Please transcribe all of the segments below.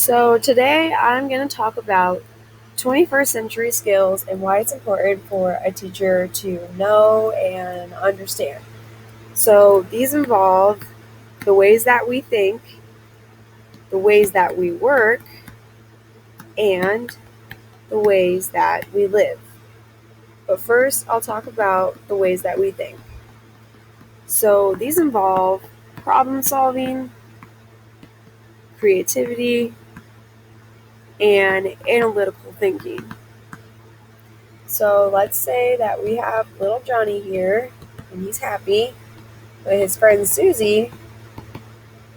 So today I'm going to talk about 21st century skills and why it's important for a teacher to know and understand. So these involve the ways that we think, the ways that we work, and the ways that we live. But first, I'll talk about the ways that we think. So these involve problem solving, creativity, and analytical thinking. So let's say that we have little Johnny here, and he's happy, but his friend Susie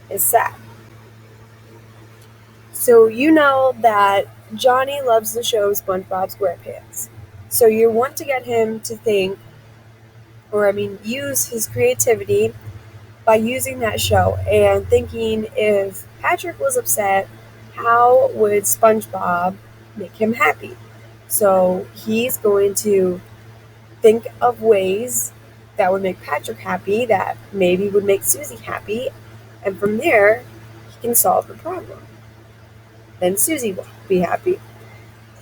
is sad. So you know that Johnny loves the show SpongeBob SquarePants. So you want to get him to think, use his creativity by using that show and thinking if Patrick was upset, how would SpongeBob make him happy? So he's going to think of ways that would make Patrick happy, that maybe would make Susie happy, and from there, he can solve the problem. Then Susie will be happy.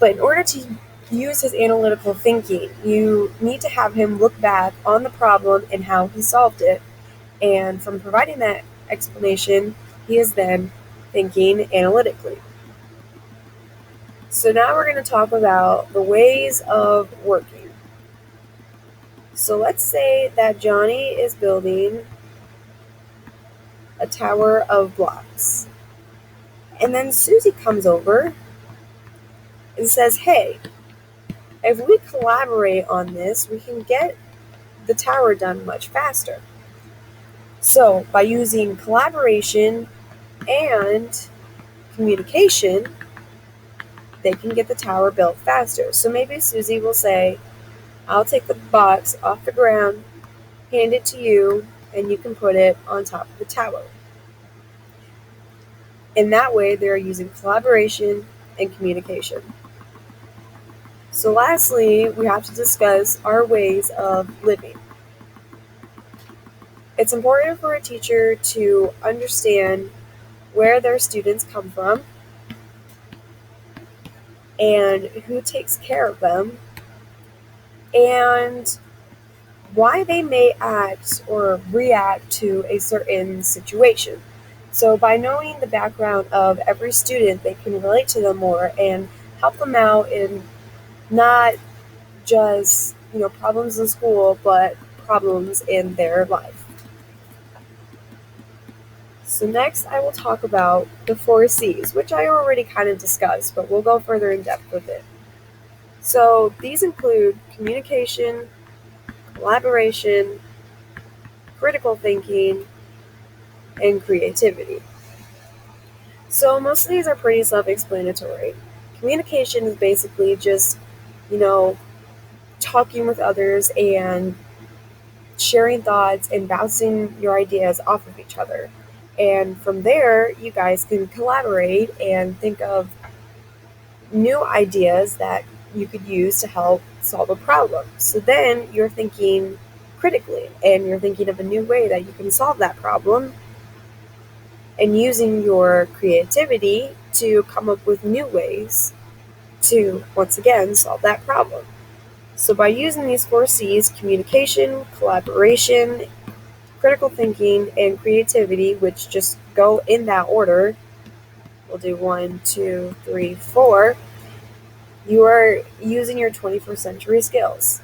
But in order to use his analytical thinking, you need to have him look back on the problem and how he solved it. And from providing that explanation, he is then thinking analytically. So now we're going to talk about the ways of working. So let's say that Johnny is building a tower of blocks. And then Susie comes over and says, hey, if we collaborate on this, we can get the tower done much faster. So by using collaboration and communication, they can get the tower built faster. So maybe Susie will say, I'll take the box off the ground, hand it to you, and you can put it on top of the tower. In that way, they're using collaboration and communication. So lastly, we have to discuss our ways of living. It's important for a teacher to understand where their students come from and who takes care of them and why they may act or react to a certain situation. So by knowing the background of every student, they can relate to them more and help them out in not just, problems in school, but problems in their life. So next I will talk about the 4 C's, which I already kind of discussed, but we'll go further in depth with it. So these include communication, collaboration, critical thinking, and creativity. So most of these are pretty self-explanatory. Communication is basically just, talking with others and sharing thoughts and bouncing your ideas off of each other. And from there, you guys can collaborate and think of new ideas that you could use to help solve a problem. So then you're thinking critically and you're thinking of a new way that you can solve that problem and using your creativity to come up with new ways to, once again, solve that problem. So by using these 4 C's, communication, collaboration, critical thinking, and creativity, which just go in that order, we'll do 1, 2, 3, 4, you are using your 21st century skills.